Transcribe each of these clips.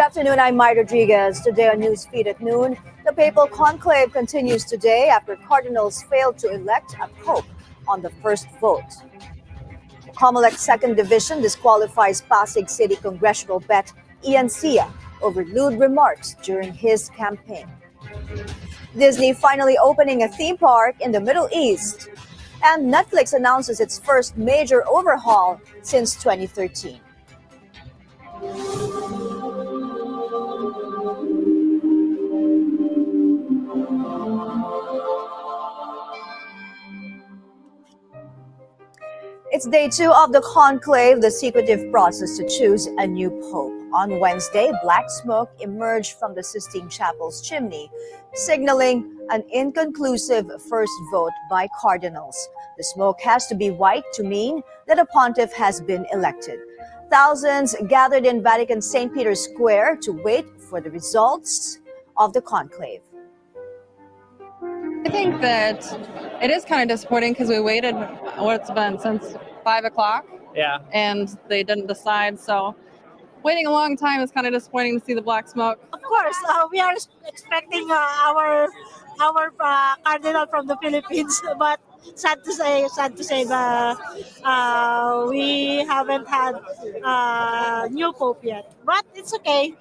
afternoon, I'm Mai Rodriguez. Today on Newsfeed at noon, the Papal conclave continues today after cardinals failed to elect a pope on the first vote. Comelec's second division disqualifies Pasig City congressional bet Ian Sia over lewd remarks during his campaign. Disney finally opening a theme park in the Middle East. And Netflix announces its first major overhaul since 2013. It's day 2 of the conclave, the secretive process to choose a new pope. On Wednesday, black smoke emerged from the Sistine Chapel's chimney, signaling an inconclusive first vote by cardinals. The smoke has to be white to mean that a pontiff has been elected. Thousands gathered in Vatican St. Peter's Square to wait for the results of the conclave. I think that it is kind of disappointing because we waited, what's been, since 5 o'clock? Yeah. And they didn't decide, so waiting a long time is kind of disappointing to see the black smoke. Of course, we are expecting our cardinal from the Philippines, but sad to say that we haven't had new pope yet. But it's okay.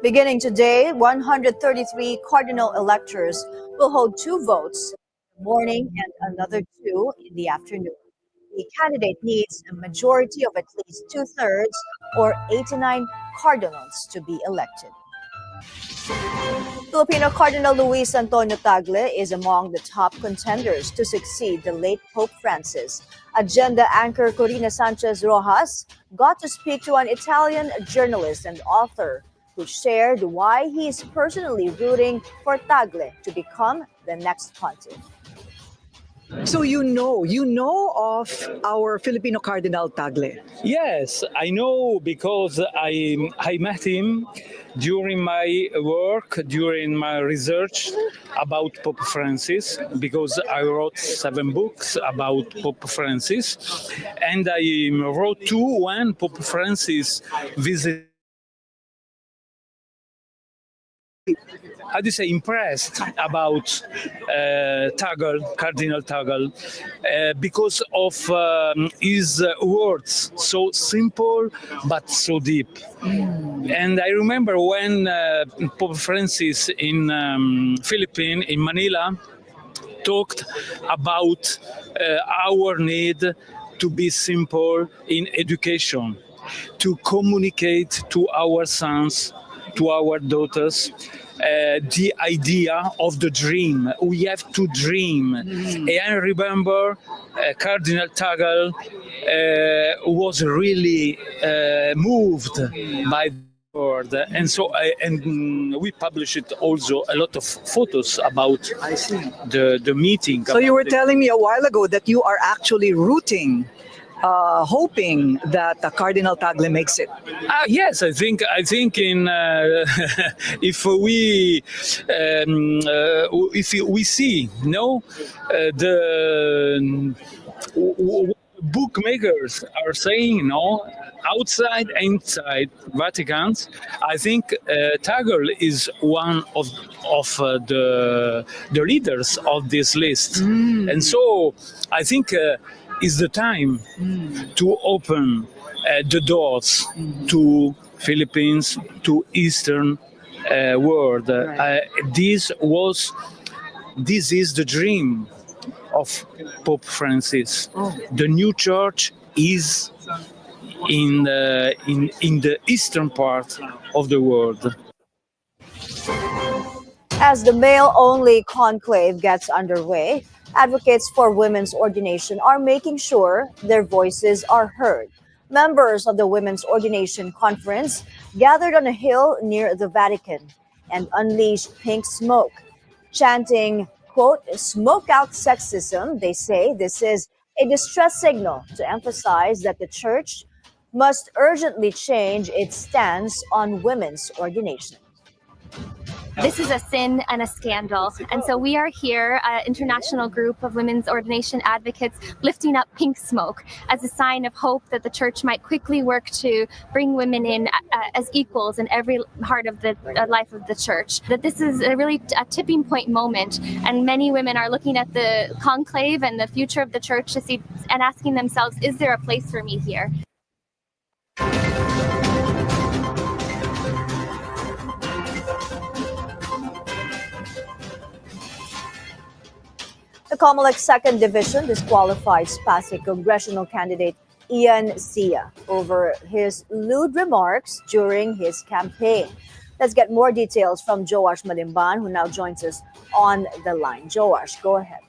Beginning today, 133 cardinal electors will hold 2 votes in the morning and another 2 in the afternoon. The candidate needs a majority of at least 2/3 or 89 cardinals to be elected. Filipino Cardinal Luis Antonio Tagle is among the top contenders to succeed the late Pope Francis. Agenda anchor Corina Sanchez Rojas got to speak to an Italian journalist and author who shared why he is personally rooting for Tagle to become the next pontiff. So you know of our Filipino Cardinal Tagle. Yes, I know because I met him during my work, during my research about Pope Francis, because I wrote 7 books about Pope Francis, and I wrote 2 when Pope Francis visited. How do you say, impressed about Cardinal Tagle, because of his words, so simple but so deep. And I remember when Pope Francis in Philippines, in Manila, talked about our need to be simple in education, to communicate to our sons, to our daughters, the idea of the dream. We have to dream. And I remember Cardinal Tagle was really moved by the word. And so we published also a lot of photos about the meeting. So you were telling me a while ago that you are actually rooting, hoping that Cardinal Tagle makes it. Yes, I think in if we see the bookmakers are saying outside and inside Vatican's, I think Tagle is one of the leaders of this list, and so I think is the time to open the doors to Philippines, to Eastern world. This is the dream of Pope Francis. The new church is in the eastern part of the world. As the male-only conclave gets underway, advocates for women's ordination are making sure their voices are heard. Members of the Women's Ordination Conference gathered on a hill near the Vatican and unleashed pink smoke, chanting, quote, "Smoke out sexism." They say this is a distress signal to emphasize that the church must urgently change its stance on women's ordination. This is a sin and a scandal. And so we are here, an international group of women's ordination advocates, lifting up pink smoke as a sign of hope that the church might quickly work to bring women in as equals in every part of the life of the church. That this is really a tipping point moment, and many women are looking at the conclave and the future of the church to see and asking themselves, is there a place for me here? The Comelec 2nd Division disqualifies Pasig congressional candidate Ian Sia over his lewd remarks during his campaign. Let's get more details from Joash Malimban, who now joins us on the line. Joash, go ahead.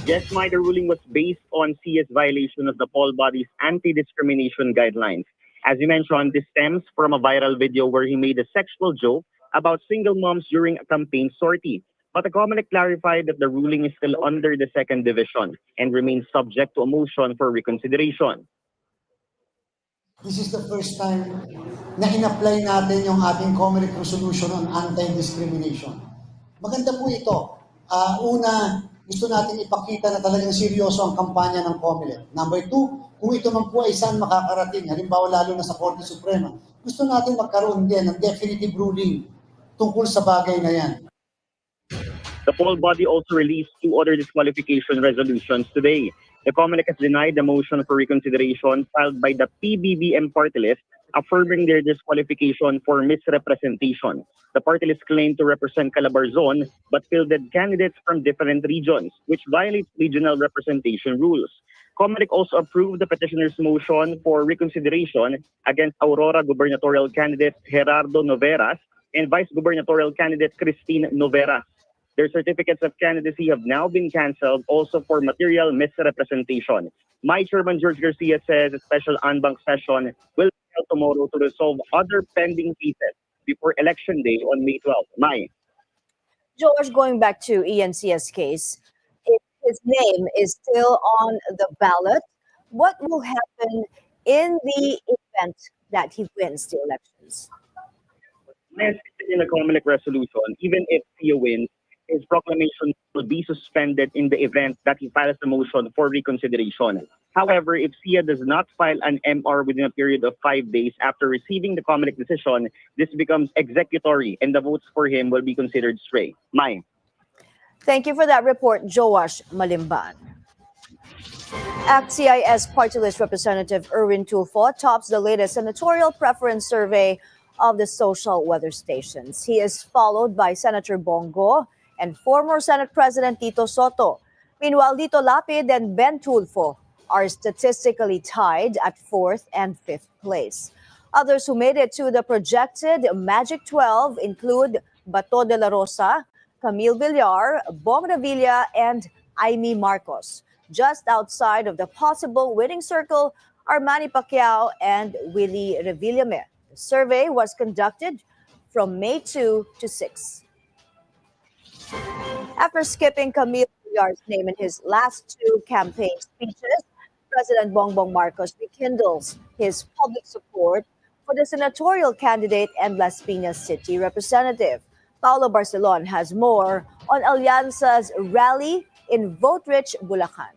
Yes, Mai, the ruling was based on Sia's violation of the Paul body's anti-discrimination guidelines. As you mentioned, this stems from a viral video where he made a sexual joke about single moms during a campaign sortie. But the Comelec clarified that the ruling is still under the 2nd Division and remains subject to a motion for reconsideration. This is the first time na in-apply natin yung ating Comelec resolution on anti-discrimination. Maganda po ito. Una, gusto natin ipakita na talagang seryoso ang kampanya ng Comelec. Number 2, kung ito man po ay saan makakarating, halimbawa lalo na sa Korte Suprema, gusto natin magkaroon din ng definitive ruling tungkol sa bagay na yan. The Paul body also released 2 other disqualification resolutions today. The Comelec has denied the motion for reconsideration filed by the PBBM party list, affirming their disqualification for misrepresentation. The party list claimed to represent Calabarzon but fielded candidates from different regions, which violates regional representation rules. Comelec also approved the petitioner's motion for reconsideration against Aurora gubernatorial candidate Gerardo Noveras and vice gubernatorial candidate Christine Noveras. Their certificates of candidacy have now been cancelled also for material misrepresentation. My chairman, George Garcia, says a special en banc session will be held tomorrow to resolve other pending cases before Election Day on May 12th. Mai. George, going back to Ian Sia's case, if his name is still on the ballot, what will happen in the event that he wins the elections? As in the Comelec resolution, even if Sia wins, his proclamation will be suspended in the event that he files a motion for reconsideration. However, if Sia does not file an MR within a period of 5 days after receiving the Comelec decision, this becomes executory and the votes for him will be considered stray. Mai. Thank you for that report, Joash Malimban. ACT-CIS Party List Representative Erwin Tulfo tops the latest senatorial preference survey of the social weather stations. He is followed by Senator Bongo and former Senate President Tito Soto. Meanwhile, Lito Lapid and Ben Tulfo are statistically tied at 4th and 5th place. Others who made it to the projected Magic 12 include Bato de la Rosa, Camille Villar, Bong Revilla, and Aimee Marcos. Just outside of the possible winning circle are Manny Pacquiao and Willie Revillame. The survey was conducted from May 2 to 6. After skipping Camille Villar's name in his last 2 campaign speeches, President Bongbong Marcos rekindles his public support for the senatorial candidate and Las Piñas City representative. Paulo Barcelon has more on Alianza's rally in vote-rich Bulacan.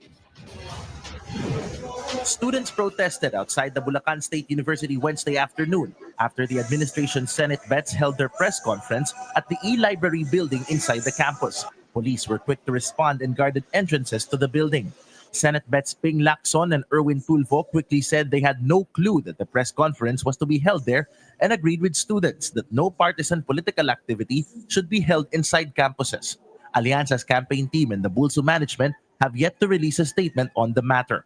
Students protested outside the Bulacan State University Wednesday afternoon after the administration's Senate Bets held their press conference at the e-library building inside the campus. Police were quick to respond and guarded entrances to the building. Senate Bets Ping Lacson and Erwin Tulfo quickly said they had no clue that the press conference was to be held there and agreed with students that no partisan political activity should be held inside campuses. Alianza's campaign team and the Bulso management have yet to release a statement on the matter.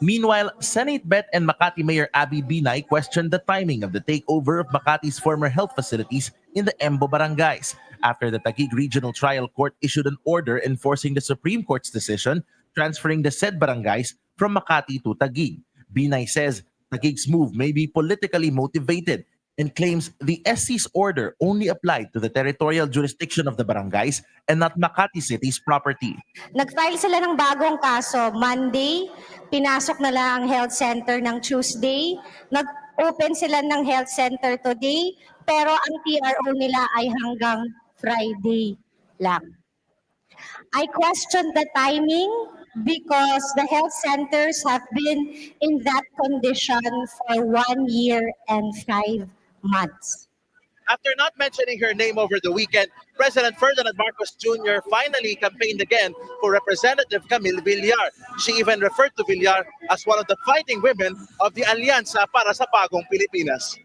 Meanwhile, Senate Bet and Makati Mayor Abby Binay questioned the timing of the takeover of Makati's former health facilities in the Embo barangays after the Taguig Regional Trial Court issued an order enforcing the Supreme Court's decision transferring the said barangays from Makati to Taguig. Binay says Taguig's move may be politically motivated and claims the SC's order only applied to the territorial jurisdiction of the barangays and not Makati City's property. Nag-file sila ng bagong kaso Monday, pinasok na lang ang health center ng Tuesday, nag-open sila ng health center today, pero ang TRO nila ay hanggang Friday lang. I question the timing because the health centers have been in that condition for 1 year and 5 months. After not mentioning her name over the weekend, President Ferdinand Marcos Jr. finally campaigned again for Representative Camille Villar. She even referred to Villar as one of the fighting women of the Alyansa para sa Bagong Pilipinas.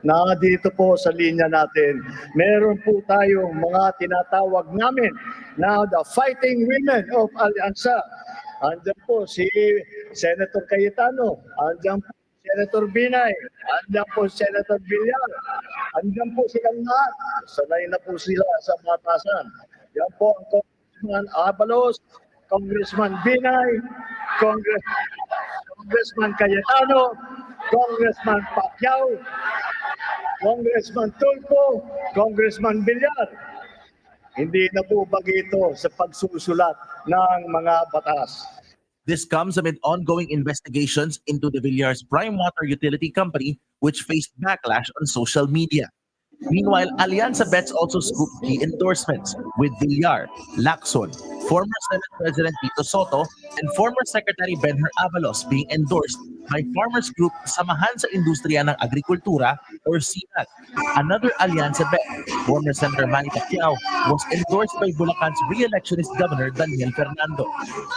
Na dito po sa linya natin, meron po tayong mga tinatawag namin na the fighting women of Alyansa. Andiyan po si Senator Cayetano, andiyan po Senator Binay, andiyan po Senator Villar, andiyan po silang lahat. Sanay na po sila sa batasan. Yan po ang Congressman Abalos, Congressman Binay, Congressman Cayetano, Congressman Pacquiao, Congressman Tulfo, Congressman Villar. Hindi na po bagito sa pagsusulat ng mga batas. This comes amid ongoing investigations into the Villar's prime water utility company, which faced backlash on social media. Meanwhile, Alianza Bets also scooped key endorsements with Villar, Lacson, former Senate President Tito Soto, and former Secretary Benher Avalos being endorsed by Farmers Group Samahan sa Industriya ng Agrikultura or Cignal. Another Alianza Bet, former Senator Manny Pacquiao, was endorsed by Bulacan's re-electionist Governor Daniel Fernando.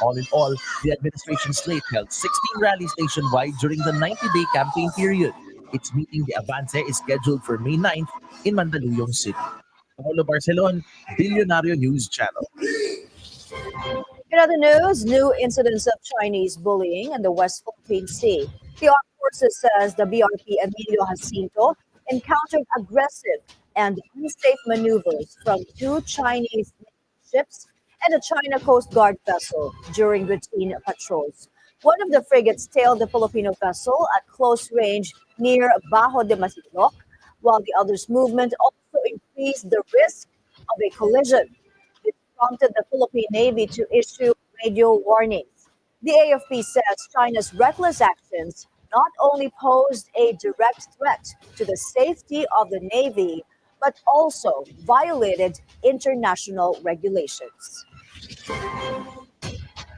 All in all, the administration slate held 16 rallies nationwide during the 90-day campaign period. Its meeting de Avance is scheduled for May 9th in Mandaluyong City. Paulo Barcelon, Billionario News Channel. In other news, new incidents of Chinese bullying in the West Philippine Sea. The Armed Forces says the BRP Emilio Jacinto encountered aggressive and unsafe maneuvers from 2 Chinese ships and a China Coast Guard vessel during routine patrols. One of the frigates tailed the Filipino vessel at close range near Bajo de Masinloc, while the other's movement also increased the risk of a collision. It prompted the Philippine Navy to issue radio warnings. The AFP says China's reckless actions not only posed a direct threat to the safety of the Navy, but also violated international regulations.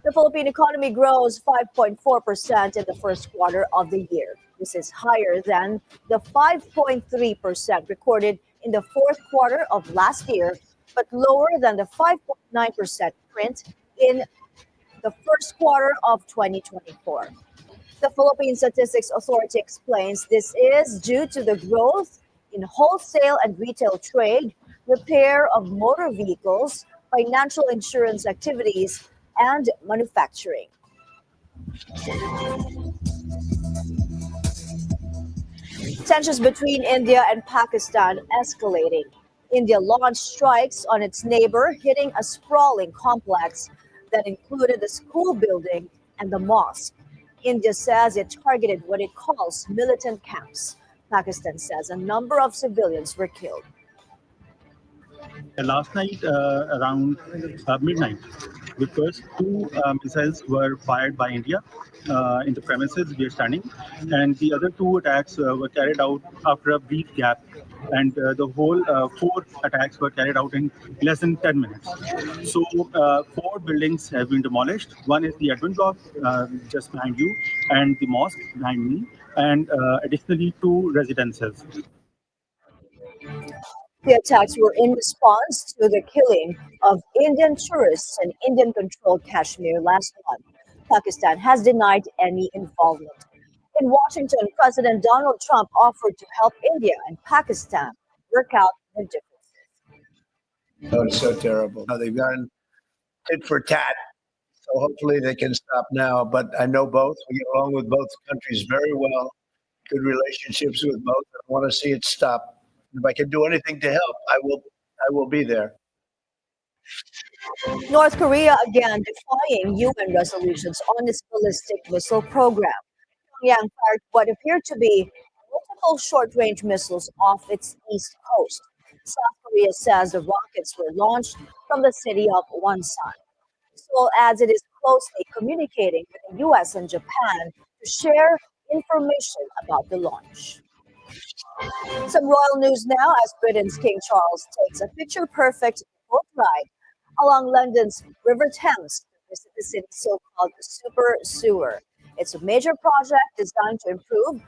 The Philippine economy grows 5.4% in the first quarter of the year. This is higher than the 5.3% recorded in the fourth quarter of last year, but lower than the 5.9% print in the first quarter of 2024. The Philippine Statistics Authority explains this is due to the growth in wholesale and retail trade, repair of motor vehicles, financial insurance activities, and manufacturing. Tensions between India and Pakistan escalating. India launched strikes on its neighbor, hitting a sprawling complex that included the school building and the mosque. India says it targeted what it calls militant camps. Pakistan says a number of civilians were killed. Last night, around midnight, the first 2 missiles were fired by India in the premises we are standing, and the other 2 attacks were carried out after a brief gap, and the whole 4 attacks were carried out in less than 10 minutes. So 4 buildings have been demolished. One is the admin block just behind you, and the mosque behind me, and additionally 2 residences. The attacks were in response to the killing of Indian tourists in Indian-controlled Kashmir last month. Pakistan has denied any involvement. In Washington, President Donald Trump offered to help India and Pakistan work out their differences. Oh, it's so terrible. They've gone tit for tat, so hopefully they can stop now. But I know both. We get along with both countries very well. Good relationships with both. I want to see it stop. If I can do anything to help, I will be there. North Korea again defying UN resolutions on its ballistic missile program. Pyongyang fired what appeared to be multiple short-range missiles off its east coast. South Korea says the rockets were launched from the city of Wonsan. Seoul adds it is closely communicating with the US and Japan to share information about the launch. Some royal news now as Britain's King Charles takes a picture-perfect boat ride along London's River Thames to visit the city's so-called super sewer. It's a major project designed to improve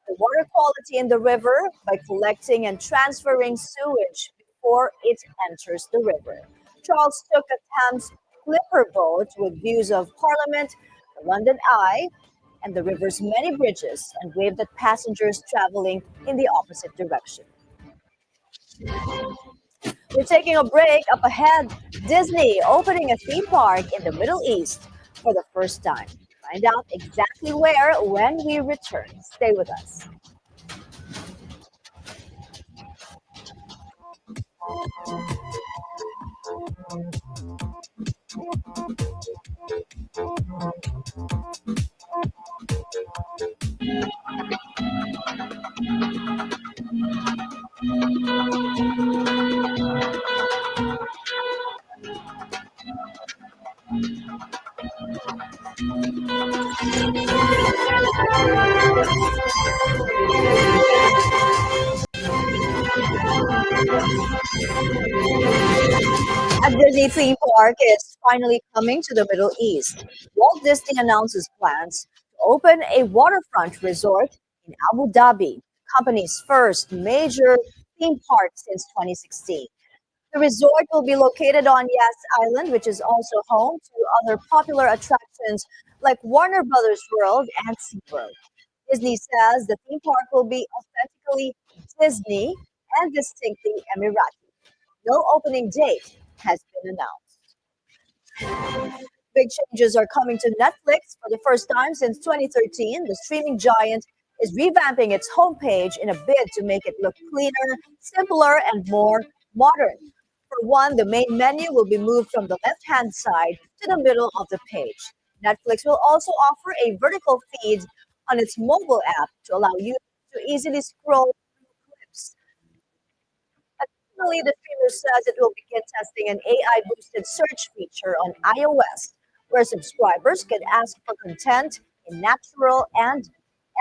the water quality in the river by collecting and transferring sewage before it enters the river. Charles took a Thames clipper boat with views of Parliament, the London Eye, and the river's many bridges and waved at passengers traveling in the opposite direction. We're taking a break. Up ahead, Disney opening a theme park in the Middle East for the first time. Find out exactly where when we return. Stay with us. A Disney theme park is finally coming to the Middle East. Walt Disney announces plans to open a waterfront resort in Abu Dhabi, the company's first major theme park since 2016. The resort will be located on Yas Island, which is also home to other popular attractions like Warner Brothers World and SeaWorld. Disney says the theme park will be authentically Disney and distinctly Emirati. No opening date has been announced. Big changes are coming to Netflix for the first time since 2013. The streaming giant is revamping its homepage in a bid to make it look cleaner, simpler, and more modern. For one, the main menu will be moved from the left-hand side to the middle of the page. Netflix will also offer a vertical feed on its mobile app to allow users to easily scroll through clips. Additionally, the streamer says it will begin testing an AI-boosted search feature on iOS, where subscribers can ask for content in natural and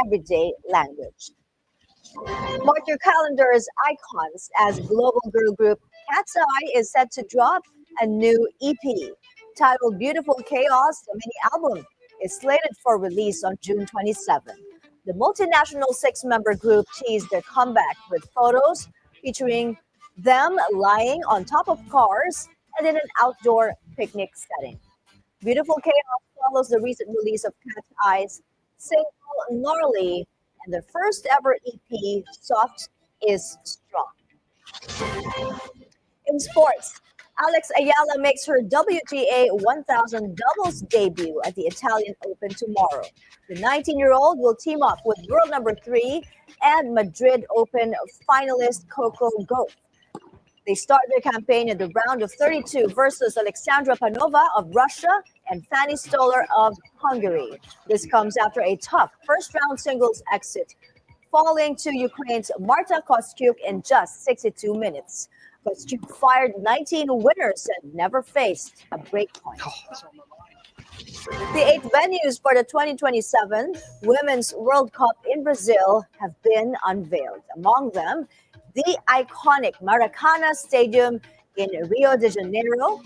everyday language. Mark your calendars, icons, as global girl group Cat's Eye is set to drop a new EP titled Beautiful Chaos. The mini album is slated for release on June 27. The multinational six-member group teased their comeback with photos featuring them lying on top of cars and in an outdoor picnic setting. Beautiful Chaos follows the recent release of Cat's Eye's single Gnarly and their first ever EP, Soft is Strong. In sports, Alex Ayala makes her WTA 1000 doubles debut at the Italian Open tomorrow. The 19-year-old will team up with world number 3 and Madrid Open finalist Coco Gauff. They start their campaign in the round of 32 versus Alexandra Panova of Russia and Fanny Stoller of Hungary. This comes after a tough first-round singles exit, falling to Ukraine's Marta Kostyuk in just 62 minutes. Kostyuk fired 19 winners and never faced a break point. The 8 venues for the 2027 Women's World Cup in Brazil have been unveiled. Among them, the iconic Maracana Stadium in Rio de Janeiro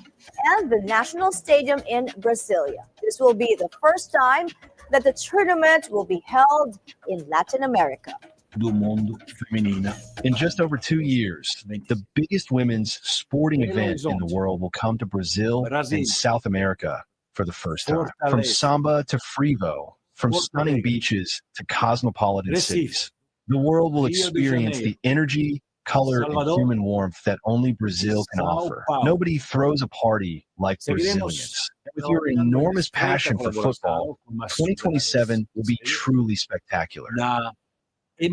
and the National Stadium in Brasilia. This will be the first time that the tournament will be held in Latin America. Do mundo feminina. In just over 2 years, the biggest women's sporting event in the world will come to Brazil and South America for the first time. From samba to frevo, from stunning beaches to cosmopolitan cities, the world will experience the energy, color, and human warmth that only Brazil can offer. Nobody throws a party like Brazilians. With your enormous passion for football, 2027 will be truly spectacular. We're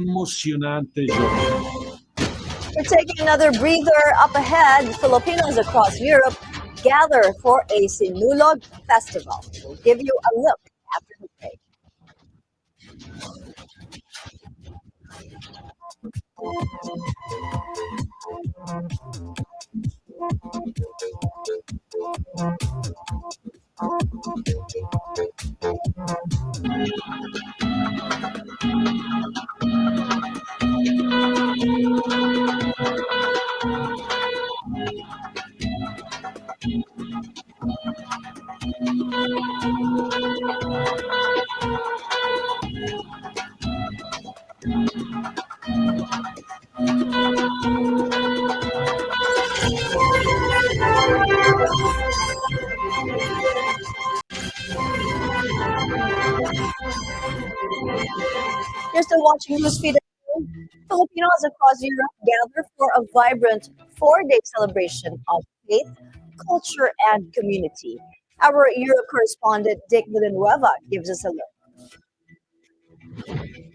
taking another breather. Up ahead, Filipinos across Europe gather for a Sinulog festival. We'll give you a look after the break. You're still watching Newsfeed. Filipinos across Europe gather for a vibrant four-day celebration of faith, culture, and community. Our Europe correspondent Dick Villanueva gives us a look.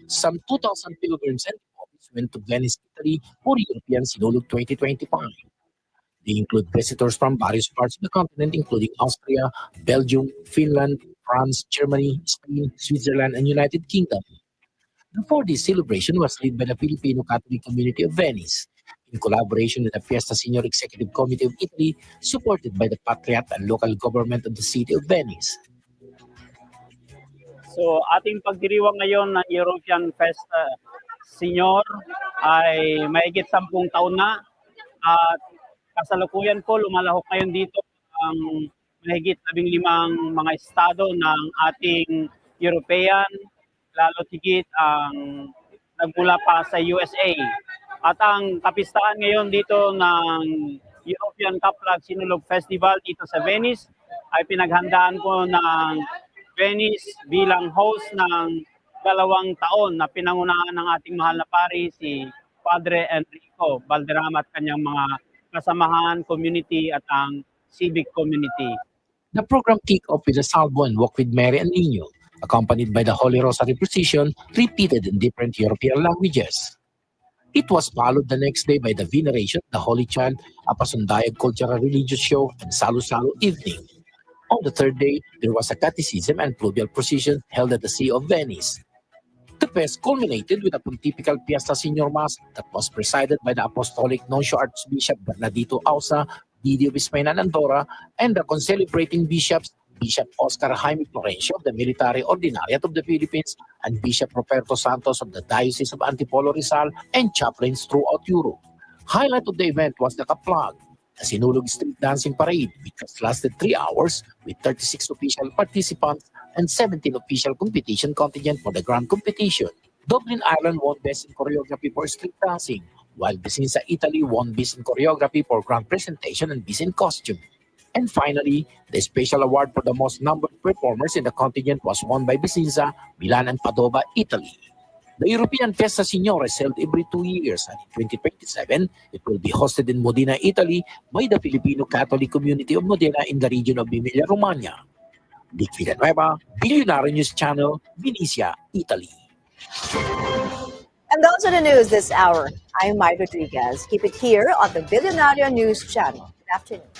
Some 2,000 pilgrims and devotees went to Venice, Italy for European Sinulog 2025. They include visitors from various parts of the continent, including Austria, Belgium, Finland, France, Germany, Spain, Switzerland, and United Kingdom. The four-day celebration was led by the Filipino Catholic community of Venice, in collaboration with the Fiesta Senior Executive Committee of Italy, supported by the Patriarch and local government of the city of Venice. So ating pagdiriwang ngayon ng European Festa Senior ay mahigit 10 taon na at kasalukuyan po lumalahok ngayon dito ang mahigit 15 mga estado ng ating European, lalo tigit ang nagmula pa sa USA. At ang kapistahan ngayon dito ng European Kaplag Sinulog Festival dito sa Venice ay pinaghandaan po ng Venice bilang host ng 2 taon na pinangunahan ng ating mahal na pari si Padre Enrico Valderrama at kanyang mga kasamahan, community at ang civic community. The program kicked off with a Salvo and Walk with Mary and Niño, accompanied by the Holy Rosary procession repeated in different European languages. It was followed the next day by the veneration of the Holy Child, a pasundayag cultural religious show, and Salu-Salu evening. On the third day, there was a catechism and fluvial procession held at the Sea of Venice. The fest culminated with a pontifical Fiesta Senior Mass that was presided by the Apostolic Nuncio Archbishop Bernardito Ausa, Didio Bismayna and Andorra, and the concelebrating bishops, Bishop Oscar Jaime Florencio of the Military Ordinariate of the Philippines and Bishop Roberto Santos of the Diocese of Antipolo Rizal, and chaplains throughout Europe. Highlight of the event was the Kaplag, the Sinulog Street Dancing Parade, which has lasted 3 hours with 36 official participants and 17 official competition contingent for the grand competition. Dublin, Ireland won Best in Choreography for Street Dancing, while Vicenza, Italy won Best in Choreography for Grand Presentation and Best in Costume. And finally, the special award for the most numbered performers in the contingent was won by Vicenza, Milan, and Padova, Italy. The European Fiesta Senior is held every 2 years, and in 2027, it will be hosted in Modena, Italy by the Filipino Catholic community of Modena in the region of Emilia-Romagna. Dick Villanueva, Billionaire News Channel, Venezia, Italy. And those are the news this hour. I'm Mai Rodriguez. Keep it here on the Billionaire News Channel. Good afternoon.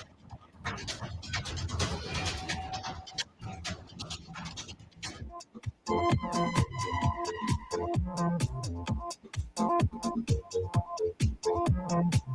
Thank you.